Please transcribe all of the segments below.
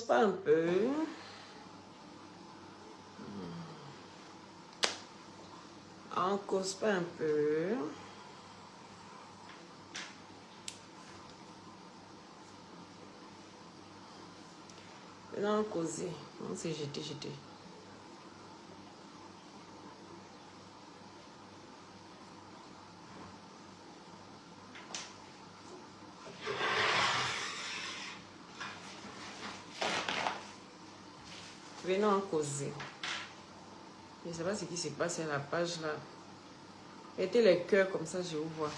pas un peu. On cause pas un peu. Maintenant, causer. On s'est jeté. Venons causer. Je ne sais pas ce qui se passe à la page là. Mettez les cœurs comme ça, je vous vois.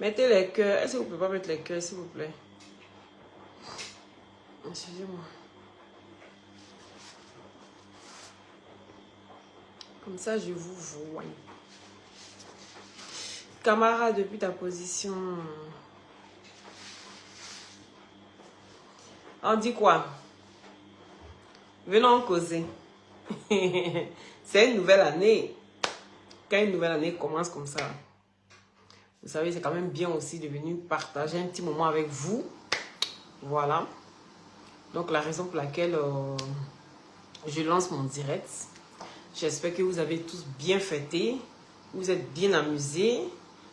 Mettez les cœurs. Est-ce que vous ne pouvez pas mettre les cœurs, s'il vous plaît? Excusez-moi. Comme ça, je vous vois. Camarade, depuis ta position. On dit quoi? Venons causer. C'est une nouvelle année. Quand une nouvelle année commence comme ça, vous savez, c'est quand même bien aussi de venir partager un petit moment avec vous. Voilà. Donc, la raison pour laquelle je lance mon direct. J'espère que vous avez tous bien fêté, vous êtes bien amusés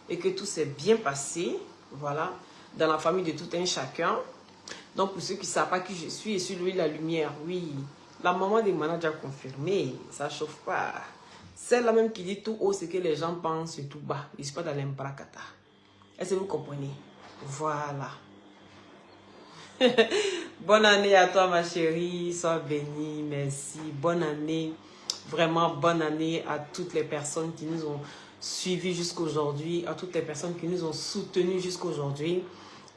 et que tout s'est bien passé. Voilà. Dans la famille de tout un chacun. Donc, pour ceux qui ne savent pas qui je suis lui la lumière, oui. La maman des managers a confirmé, ça ne chauffe pas. Celle-là même qui dit tout haut ce que les gens pensent tout bas. Je ne suis pas dans l'embrakata. Est-ce que vous comprenez? Voilà. Bonne année à toi ma chérie, sois bénie, merci. Bonne année, vraiment bonne année à toutes les personnes qui nous ont suivis jusqu'aujourd'hui, à toutes les personnes qui nous ont soutenus jusqu'aujourd'hui.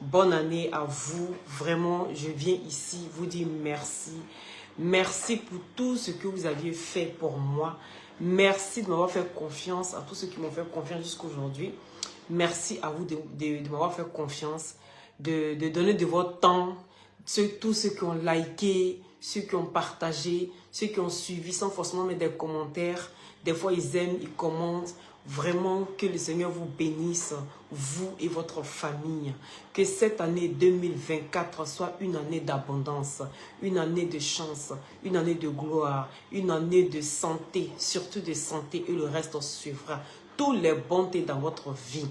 Bonne année à vous, vraiment je viens ici vous dire merci. Merci pour tout ce que vous aviez fait pour moi. Merci de m'avoir fait confiance, à tous ceux qui m'ont fait confiance jusqu'aujourd'hui. Merci à vous de m'avoir fait confiance, de donner de votre temps, tous ceux qui ont liké, ceux qui ont partagé, ceux qui ont suivi sans forcément mettre des commentaires. Des fois, ils aiment, ils commentent. Vraiment, que le Seigneur vous bénisse, vous et votre famille. Que cette année 2024 soit une année d'abondance, une année de chance, une année de gloire, une année de santé, surtout de santé, et le reste suivra. Toutes les bontés dans votre vie.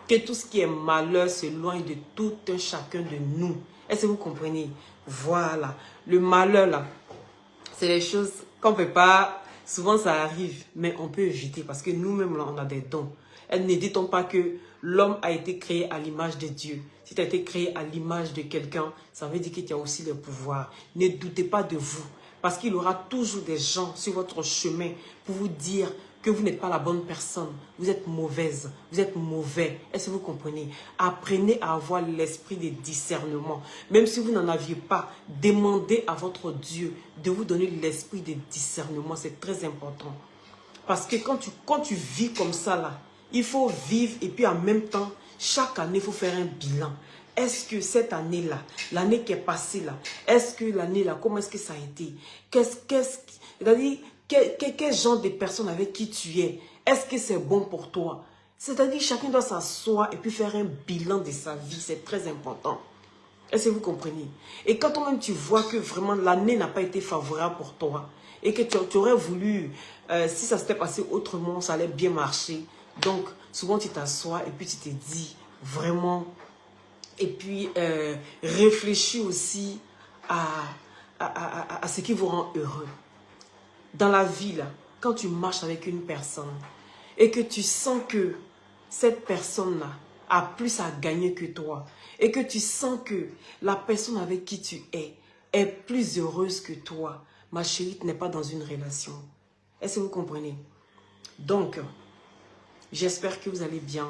Que tout ce qui est malheur s'éloigne de tout un chacun de nous. Est-ce que vous comprenez? Voilà. Le malheur, là, c'est les choses qu'on ne peut pas... Souvent, ça arrive, mais on peut éviter parce que nous-mêmes, là, on a des dons. Et ne dit-on pas que l'homme a été créé à l'image de Dieu? Si tu as été créé à l'image de quelqu'un, ça veut dire que tu as aussi le pouvoir. Ne doutez pas de vous. Parce qu'il y aura toujours des gens sur votre chemin pour vous dire que vous n'êtes pas la bonne personne. Vous êtes mauvaise, vous êtes mauvais. Est-ce que vous comprenez? Apprenez à avoir l'esprit de discernement. Même si vous n'en aviez pas, demandez à votre Dieu de vous donner l'esprit de discernement. C'est très important. Parce que quand tu vis comme ça, là, il faut vivre et puis en même temps, chaque année, il faut faire un bilan. Est-ce que cette année-là, l'année qui est passée là, est-ce que l'année-là, comment est-ce que ça a été? C'est-à-dire, quel genre de personne avec qui tu es? Est-ce que c'est bon pour toi? C'est-à-dire, chacun doit s'asseoir et puis faire un bilan de sa vie. C'est très important. Est-ce que vous comprenez? Et quand toi-même tu vois que vraiment l'année n'a pas été favorable pour toi et que tu aurais voulu, si ça s'était passé autrement, ça allait bien marcher. Donc, souvent tu t'assois et puis tu te dis vraiment, et puis réfléchis aussi à ce qui vous rend heureux. Dans la vie, là, quand tu marches avec une personne et que tu sens que cette personne-là a plus à gagner que toi et que tu sens que la personne avec qui tu es est plus heureuse que toi, ma chérie, tu n'es pas dans une relation. Est-ce que vous comprenez? Donc, j'espère que vous allez bien.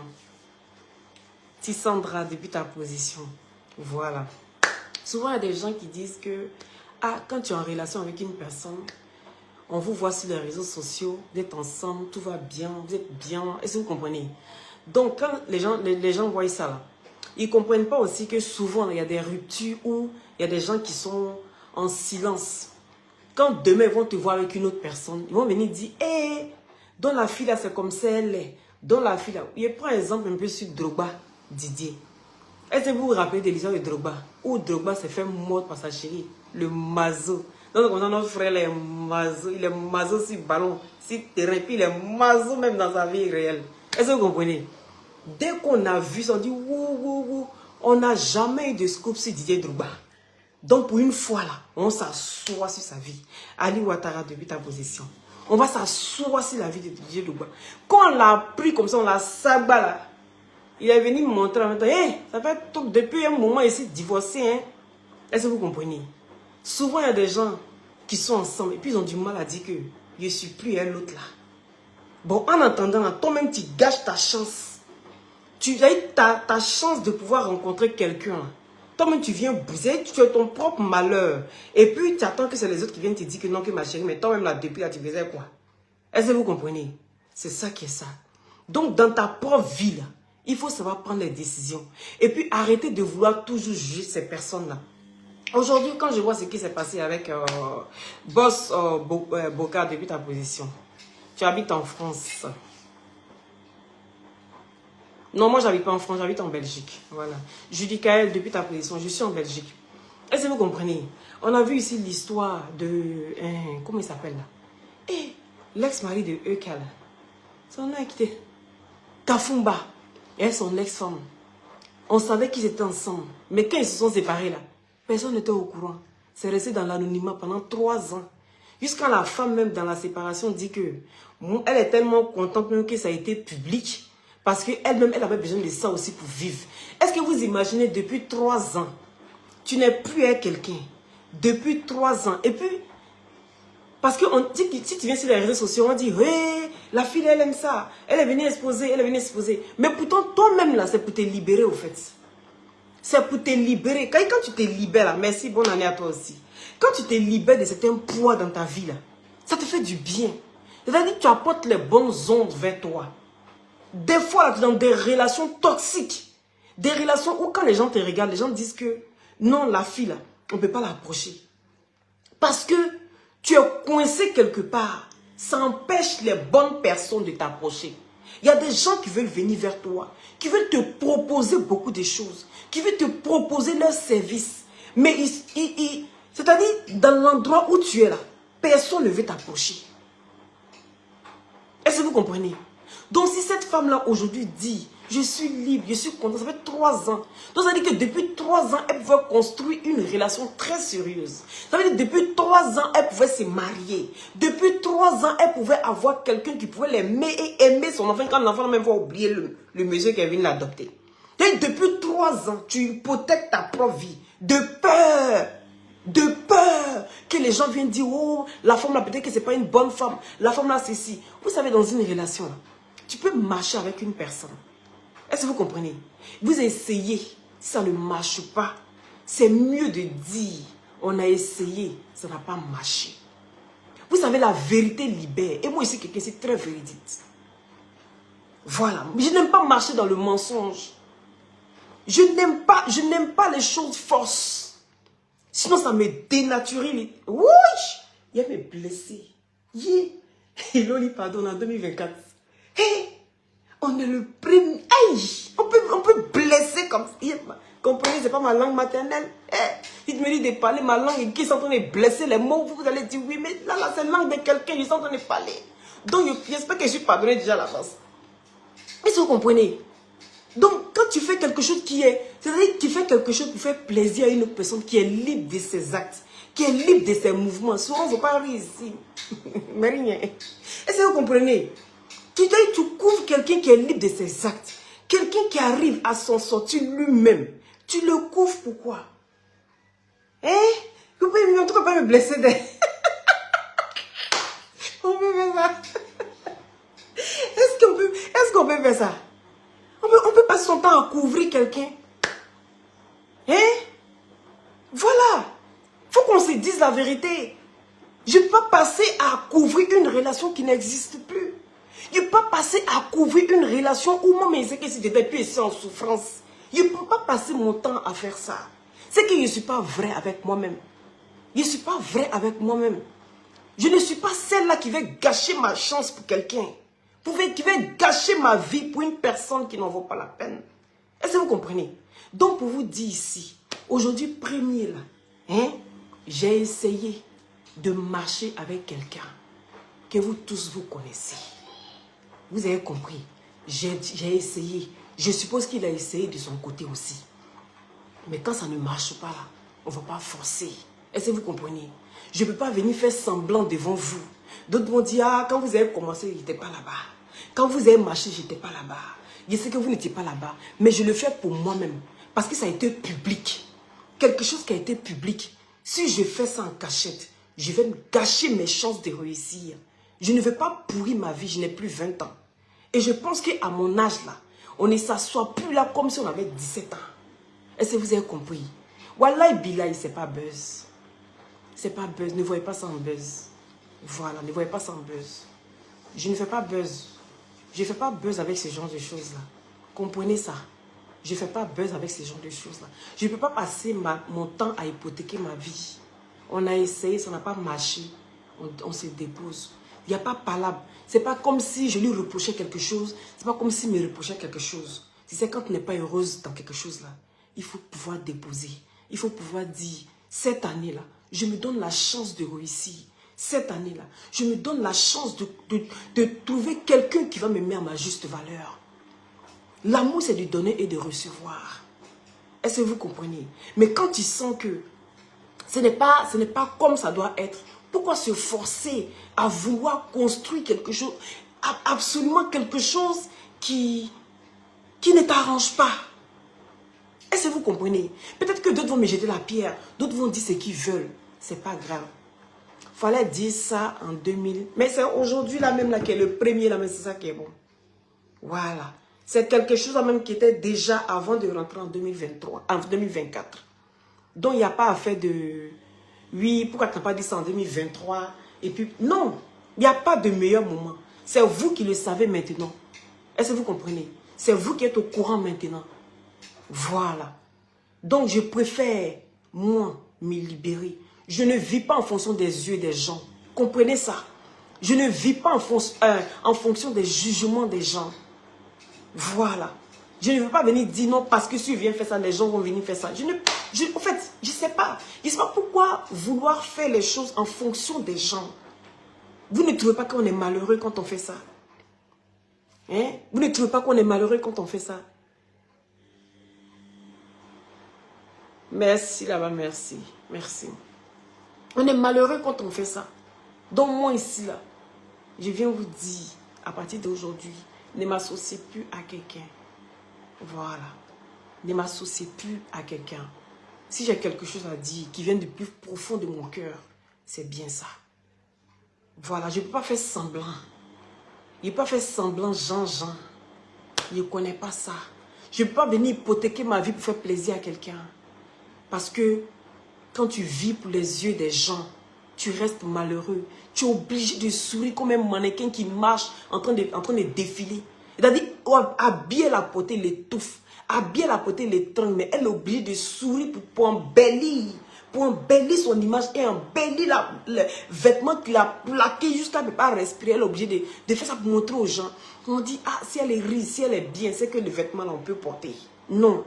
Tissandra, depuis ta position. Voilà. Souvent, il y a des gens qui disent que quand tu es en relation avec une personne, on vous voit sur les réseaux sociaux, vous êtes ensemble, tout va bien, vous êtes bien. Est-ce que vous comprenez? Donc, quand les gens voient ça, là, ils ne comprennent pas aussi que souvent, il y a des ruptures où il y a des gens qui sont en silence. Quand demain, ils vont te voir avec une autre personne, ils vont venir dire, hé, dans la fille, là, c'est comme ça, elle est. dont la fille là, il prend exemple un peu sur Drogba, Didier. Est-ce que vous vous rappelez de l'histoire de Drogba? Où Drogba s'est fait mordre par sa chérie, le mazo. Donc, comme ça, notre frère, il est mazo sur ballon, sur terrain, puis il est mazo même dans sa vie réelle. Est-ce que vous comprenez? Dès qu'on a vu ça, on dit, wouh, on n'a jamais eu de scoop sur Didier Drogba. Donc, pour une fois là, on s'assoit sur sa vie. Ali Ouattara, depuis ta position. On va s'asseoir sur la vie de Didier Drogba. Quand on l'a pris comme ça, on l'a sabat là. Il est venu me montrer en même temps, hey, ça fait tout, depuis un moment ici divorcé. Hein? Est-ce que vous comprenez? Souvent, il y a des gens qui sont ensemble et puis ils ont du mal à dire que je ne suis plus l'autre là. Bon, en attendant, toi-même, tu gâches ta chance. Tu as eu ta chance de pouvoir rencontrer quelqu'un. Toi-même, tu viens bouser, tu as ton propre malheur. Et puis, tu attends que c'est les autres qui viennent te dire que non, que ma chérie, mais toi-même, là, depuis là, tu faisais quoi? Est-ce que vous comprenez? C'est ça qui est ça. Donc, dans ta propre vie, là, il faut savoir prendre les décisions. Et puis, arrêter de vouloir toujours juger ces personnes-là. Aujourd'hui, quand je vois ce qui s'est passé avec Boss Boca depuis ta position, tu habites en France. Non, moi, j'habite pas en France, j'habite en Belgique. Voilà. Judy Kael, depuis ta position, je suis en Belgique. Est-ce que vous comprenez? On a vu ici l'histoire de... comment il s'appelle là? Et l'ex-mari de Eukal. Son nom est quitté. Kafumba. Et son ex-femme. On savait qu'ils étaient ensemble. Mais quand ils se sont séparés là, personne n'était au courant. C'est resté dans l'anonymat pendant 3 ans. Jusqu'à la femme même dans la séparation dit que elle est tellement contente même que ça a été public. Parce qu'elle-même, elle avait besoin de ça aussi pour vivre. Est-ce que vous imaginez depuis 3 ans, tu n'es plus avec quelqu'un. Depuis 3 ans. Et puis, parce que si tu viens sur les réseaux sociaux, on dit, hey, la fille, elle aime ça. Elle est venue exposer, elle est venue exposer. Mais pourtant, toi-même, là, c'est pour te libérer, au fait. C'est pour te libérer. Quand tu te libères, là, merci, bonne année à toi aussi. Quand tu te libères de certains poids dans ta vie, là, ça te fait du bien. C'est-à-dire que tu apportes les bonnes ondes vers toi. Des fois, tu es dans des relations toxiques. Des relations où quand les gens te regardent, les gens disent que non, la fille, là, on ne peut pas l'approcher. Parce que tu es coincé quelque part. Ça empêche les bonnes personnes de t'approcher. Il y a des gens qui veulent venir vers toi, qui veulent te proposer beaucoup de choses, qui veulent te proposer leurs services. Mais c'est-à-dire, dans l'endroit où tu es là, personne ne veut t'approcher. Est-ce que vous comprenez? Donc si cette femme-là aujourd'hui dit, je suis libre, je suis contente, ça fait 3 ans. Donc ça veut dire que depuis 3 ans, elle pouvait construire une relation très sérieuse. Ça veut dire que depuis 3 ans, elle pouvait se marier. Depuis 3 ans, elle pouvait avoir quelqu'un qui pouvait l'aimer et aimer son enfant quand l'enfant même va oublier le monsieur qui est venu l'adopter. Depuis 3 ans, tu hypothèques ta propre vie de peur. De peur que les gens viennent dire, oh, la femme là, peut-être que ce n'est pas une bonne femme. La femme là, c'est ci. Vous savez, dans une relation, là, tu peux marcher avec une personne. Est-ce que vous comprenez? Vous essayez, si ça ne marche pas, c'est mieux de dire, on a essayé, ça n'a pas marché. Vous savez, la vérité libère. Et moi ici, quelqu'un, c'est très véridique. Voilà. Je n'aime pas marcher dans le mensonge. Je n'aime pas les choses fausses. Sinon, ça me dénature. Oui, il va me blesser. Il a pardon en 2024. Hey, on est le premier. Hey, on peut blesser comme ça. Comprenez, c'est pas ma langue maternelle. Hey, il me dit de parler ma langue et qui sont en train de blesser les mots. Vous allez dire, oui, mais là c'est la langue de quelqu'un, ils sont en train de parler. Donc, j'espère que je suis pardonné déjà à l'avance. Est-ce que vous comprenez? Donc, quand tu fais quelque chose c'est-à-dire que tu fais quelque chose pour faire plaisir à une autre personne qui est libre de ses actes, qui est libre de ses mouvements. Souvent, on ne veut pas rire ici. Mais rien. Est-ce que vous comprenez? Tu couvres quelqu'un qui est libre de ses actes. Quelqu'un qui arrive à s'en sortir lui-même. Tu le couvres pourquoi? Hein? Vous pouvez pas me blesser d'elle. On peut faire ça. Est-ce qu'on peut faire ça? On peut passer son temps à couvrir quelqu'un. Hein? Voilà. Il faut qu'on se dise la vérité. Je ne peux pas passer à couvrir une relation qui n'existe plus. Je ne peux pas passer à couvrir une relation où moi, mais c'est que si j'étais plus ici en souffrance. Je ne peux pas passer mon temps à faire ça. C'est que je ne suis pas vrai avec moi-même. Je ne suis pas vrai avec moi-même. Je ne suis pas celle-là qui va gâcher ma chance pour quelqu'un. Qui va gâcher ma vie pour une personne qui n'en vaut pas la peine. Est-ce que vous comprenez? Donc, pour vous dire ici, aujourd'hui, premier là, hein, j'ai essayé de marcher avec quelqu'un que vous tous vous connaissez. Vous avez compris? J'ai essayé. Je suppose qu'il a essayé de son côté aussi. Mais quand ça ne marche pas là, on ne va pas forcer. Est-ce que vous comprenez? Je ne peux pas venir faire semblant devant vous. D'autres vont dire, ah, quand vous avez commencé, je n'étais pas là-bas. Quand vous avez marché, je n'étais pas là-bas. Je sais que vous n'étiez pas là-bas. Mais je le fais pour moi-même. Parce que ça a été public. Quelque chose qui a été public. Si je fais ça en cachette, je vais me gâcher mes chances de réussir. Je ne vais pas pourrir ma vie, je n'ai plus 20 ans. Et je pense qu'à mon âge là, on ne s'assoit plus là comme si on avait 17 ans. Est-ce que vous avez compris? Wallahi billahi, c'est pas buzz. C'est pas buzz, ne voyez pas ça en buzz. Voilà, ne voyez pas ça en buzz. Je ne fais pas buzz. Je ne fais pas buzz avec ce genre de choses-là. Comprenez ça. Je ne fais pas buzz avec ce genre de choses-là. Je ne peux pas passer mon temps à hypothéquer ma vie. On a essayé, ça n'a pas marché. On se dépose. Il n'y a pas palabre. Ce n'est pas comme si je lui reprochais quelque chose. Ce n'est pas comme s'il me reprochait quelque chose. Si c'est quand tu n'es pas heureuse dans quelque chose là, il faut pouvoir déposer. Il faut pouvoir dire, cette année-là, je me donne la chance de réussir. Cette année-là, je me donne la chance de trouver quelqu'un qui va me mettre à ma juste valeur. L'amour, c'est de donner et de recevoir. Est-ce que vous comprenez? Mais quand tu sens que ce n'est pas comme ça doit être, pourquoi se forcer à vouloir construire quelque chose, absolument quelque chose qui ne t'arrange pas? Est-ce que vous comprenez? Peut-être que d'autres vont me jeter la pierre, d'autres vont dire ce qu'ils veulent. C'est pas grave. Fallait dire ça en 2000. Mais c'est aujourd'hui là même là qui est le premier là, mais c'est ça qui est bon. Voilà. C'est quelque chose là même qui était déjà avant de rentrer en 2023, en 2024. Donc il n'y a pas à faire de... Oui, pourquoi tu n'as pas dit ça en 2023? Et puis, non, il n'y a pas de meilleur moment. C'est vous qui le savez maintenant. Est-ce que vous comprenez? C'est vous qui êtes au courant maintenant. Voilà. Donc, je préfère, moi, me libérer. Je ne vis pas en fonction des yeux des gens. Comprenez ça? Je ne vis pas en fonction des jugements des gens. Voilà. Je ne veux pas venir dire non parce que si je viens faire ça, les gens vont venir faire ça. En fait, je ne sais pas. Je ne sais pas pourquoi vouloir faire les choses en fonction des gens. Vous ne trouvez pas qu'on est malheureux quand on fait ça? Hein? Vous ne trouvez pas qu'on est malheureux quand on fait ça? Merci là-bas, merci. Merci. On est malheureux quand on fait ça. Donc moi ici, là, je viens vous dire, à partir d'aujourd'hui, ne m'associez plus à quelqu'un. Voilà. Ne m'associez plus à quelqu'un. Si j'ai quelque chose à dire qui vient du plus profond de mon cœur, c'est bien ça. Voilà, je ne peux pas faire semblant. Je ne peux pas faire semblant Jean. Je ne connais pas ça. Je ne peux pas venir hypothéquer ma vie pour faire plaisir à quelqu'un. Parce que quand tu vis pour les yeux des gens, tu restes malheureux. Tu es obligé de sourire comme un mannequin qui marche en train de défiler. C'est-à-dire, habiller la beauté, l'étouffe. Habiller la beauté, l'étrangle. Mais elle est obligée de sourire pour embellir. Pour embellir son image et embellir le vêtement qu'il a plaqué jusqu'à ne pas respirer. Elle est obligée de faire ça pour montrer aux gens. On dit, ah, si elle est riche, si elle est bien, c'est que le vêtement là, on peut porter. Non.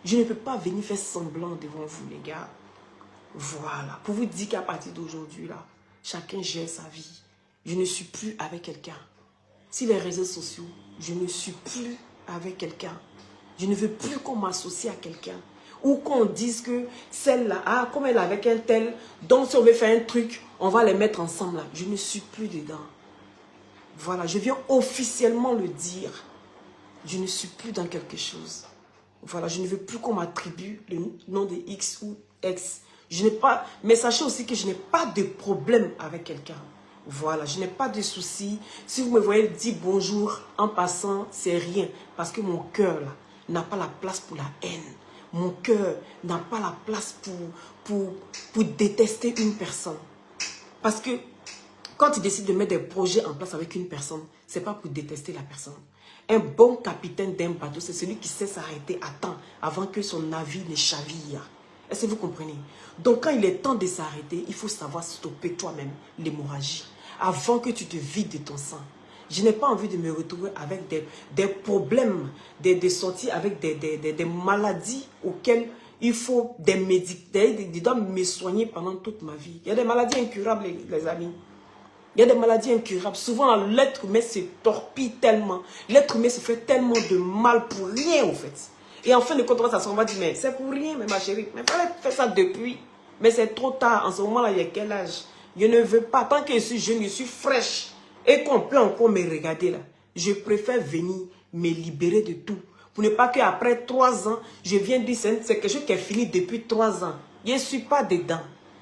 Je ne peux pas venir faire semblant devant vous, les gars. Voilà. Pour vous dire qu'à partir d'aujourd'hui, là, chacun gère sa vie. Je ne suis plus avec quelqu'un. Si les réseaux sociaux, je ne suis plus avec quelqu'un. Je ne veux plus qu'on m'associe à quelqu'un. Ou qu'on dise que celle-là, ah, comme elle est avec un tel, donc si on veut faire un truc, on va les mettre ensemble là. Je ne suis plus dedans. Voilà, je viens officiellement le dire. Je ne suis plus dans quelque chose. Voilà, je ne veux plus qu'on m'attribue le nom de X ou X. Je n'ai pas, mais sachez aussi que je n'ai pas de problème avec quelqu'un. Voilà, je n'ai pas de soucis. Si vous me voyez dire bonjour en passant, c'est rien. Parce que mon cœur là n'a pas la place pour la haine. Mon cœur n'a pas la place pour détester une personne. Parce que quand tu décides de mettre des projets en place avec une personne, ce n'est pas pour détester la personne. Un bon capitaine d'un bateau, c'est celui qui sait s'arrêter à temps avant que son navire ne chavire. Est-ce que vous comprenez? Donc quand il est temps de s'arrêter, il faut savoir stopper toi-même l'hémorragie avant que tu te vides de ton sang. Je n'ai pas envie de me retrouver avec des problèmes, des sorties avec des maladies auxquelles il faut des médicaments. Je dois me soigner pendant toute ma vie. Il y a des maladies incurables, les amis. Il y a des maladies incurables. Souvent, l'être humain se torpille tellement. L'être humain se fait tellement de mal pour rien, en fait. Et en fin de compte, on va dire, mais c'est pour rien, mais ma chérie. Mais il fallait faire ça depuis. Mais c'est trop tard. En ce moment-là, il y a quel âge? Je ne veux pas. Tant que je suis jeune, je suis fraîche. Et qu'on peut encore me regarder là. Je préfère venir me libérer de tout. Pour ne pas qu'après 3 ans, je viens dire, c'est quelque chose qui est fini depuis 3 ans. Je ne suis pas dedans.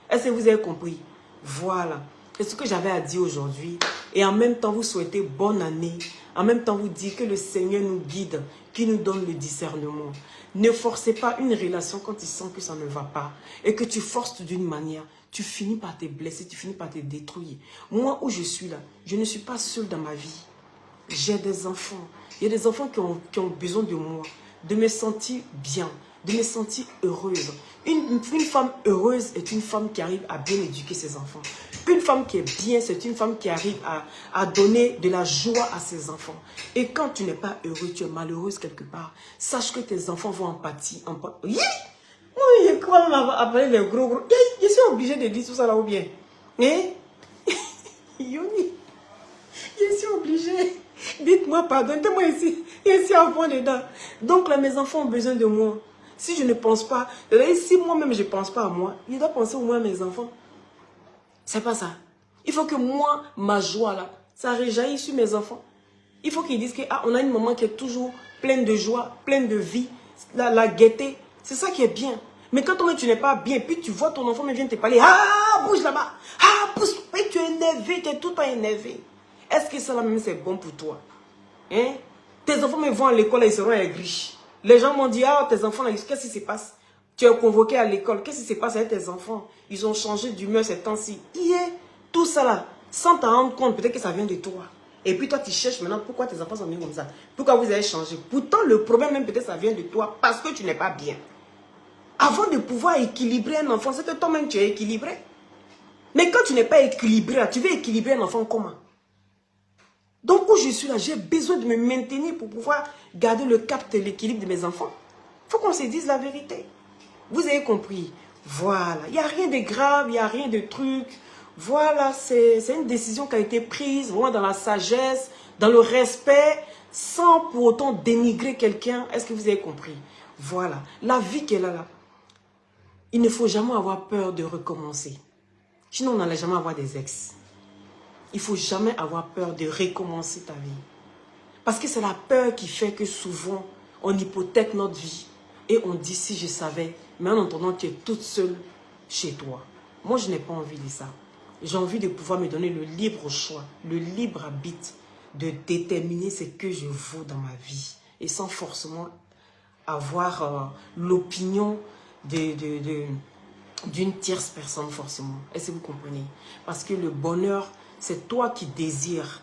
Est-ce que vous avez compris? Voilà. C'est ce que j'avais à dire aujourd'hui. Et en même temps, vous souhaitez bonne année. En même temps, vous dites que le Seigneur nous guide, qu'il nous donne le discernement. Ne forcez pas une relation quand tu sens que ça ne va pas. Et que tu forces d'une manière. Tu finis par te blesser, tu finis par te détruire. Moi, où je suis là, je ne suis pas seule dans ma vie. J'ai des enfants. Il y a des enfants qui ont besoin de moi. De me sentir bien. De me sentir heureuse. Une femme heureuse est une femme qui arrive à bien éduquer ses enfants. Une femme qui est bien, c'est une femme qui arrive à donner de la joie à ses enfants. Et quand tu n'es pas heureux, tu es malheureuse quelque part, sache que tes enfants vont en pâtir. Oui, je crois même appeler les gros. Je suis obligée de dire tout ça là ou bien. Hein? Yoni, je suis obligée. Dites-moi pardon, dites-moi ici. Je suis enfant dedans. Donc là, mes enfants ont besoin de moi. Si je ne pense pas, si moi-même je ne pense pas à moi, je dois penser au moins à mes enfants. C'est pas ça. Il faut que moi, ma joie là, ça rejaillit sur mes enfants. Il faut qu'ils disent que on a une maman qui est toujours pleine de joie, pleine de vie, la gaieté. C'est ça qui est bien. Mais quand toi tu n'es pas bien, puis tu vois ton enfant vient te parler, bouge là-bas, pousse, et tu es énervé, tu es tout le temps énervé. Est-ce que ça là même c'est bon pour toi? Hein? Tes enfants me vont à l'école et ils seront aigris. Les gens m'ont dit, tes enfants, qu'est-ce qui se passe? Tu es convoqué à l'école, qu'est-ce qui se passe avec tes enfants? Ils ont changé d'humeur ces temps-ci. Tout ça là, sans t'en rendre compte, peut-être que ça vient de toi. Et puis toi, tu cherches maintenant pourquoi tes enfants sont venus comme ça. Pourquoi vous avez changé? Pourtant, le problème même peut-être ça vient de toi parce que tu n'es pas bien. Avant de pouvoir équilibrer un enfant, c'est que toi-même tu es équilibré. Mais quand tu n'es pas équilibré, tu veux équilibrer un enfant comment? Donc où je suis là, j'ai besoin de me maintenir pour pouvoir garder le cap de l'équilibre de mes enfants. Il faut qu'on se dise la vérité. Vous avez compris? Voilà. Il n'y a rien de grave, il n'y a rien de truc. Voilà, c'est une décision qui a été prise vraiment dans la sagesse, dans le respect, sans pour autant dénigrer quelqu'un. Est-ce que vous avez compris? Voilà. La vie qu'elle a là, il ne faut jamais avoir peur de recommencer. Sinon, on n'allait jamais avoir des ex. Il ne faut jamais avoir peur de recommencer ta vie. Parce que c'est la peur qui fait que souvent, on hypothèque notre vie. Et on dit, si je savais, mais en entendant, tu es toute seule chez toi. Moi, je n'ai pas envie de ça. J'ai envie de pouvoir me donner le libre choix, le libre arbitre de déterminer ce que je vaux dans ma vie. Et sans forcément avoir l'opinion d'une tierce personne forcément. Est-ce que vous comprenez? Parce que le bonheur, c'est toi qui désires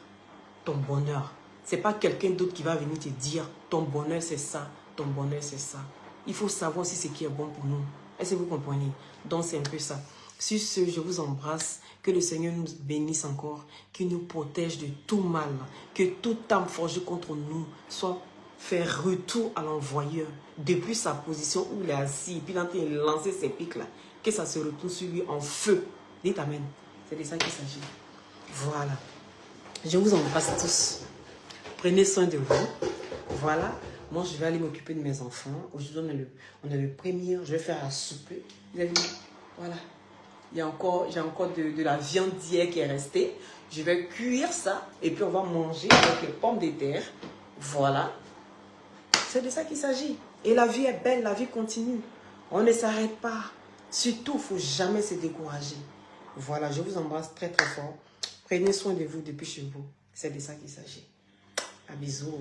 ton bonheur. Ce n'est pas quelqu'un d'autre qui va venir te dire ton bonheur c'est ça, ton bonheur c'est ça. Il faut savoir aussi ce qui est bon pour nous. Est-ce que vous comprenez? Donc c'est un peu ça. Sur ce, je vous embrasse. Que le Seigneur nous bénisse encore. Qu'il nous protège de tout mal. Que toute âme forgée contre nous soit fait retour à l'envoyeur. Depuis sa position où il est assis. Et puis là, il a lancé ses pics là. Que ça se retourne sur lui en feu. Dites Amen. C'est de ça qu'il s'agit. Voilà. Je vous embrasse tous. Prenez soin de vous. Voilà. Moi, je vais aller m'occuper de mes enfants. Aujourd'hui, on a le premier. Je vais faire à souper. Vous avez vu? Voilà. J'ai encore de la viande d'hier qui est restée. Je vais cuire ça. Et puis, on va manger avec les pommes de terre. Voilà. C'est de ça qu'il s'agit. Et la vie est belle. La vie continue. On ne s'arrête pas. Surtout, il ne faut jamais se décourager. Voilà. Je vous embrasse très, très fort. Prenez soin de vous depuis chez vous. C'est de ça qu'il s'agit. À bisous.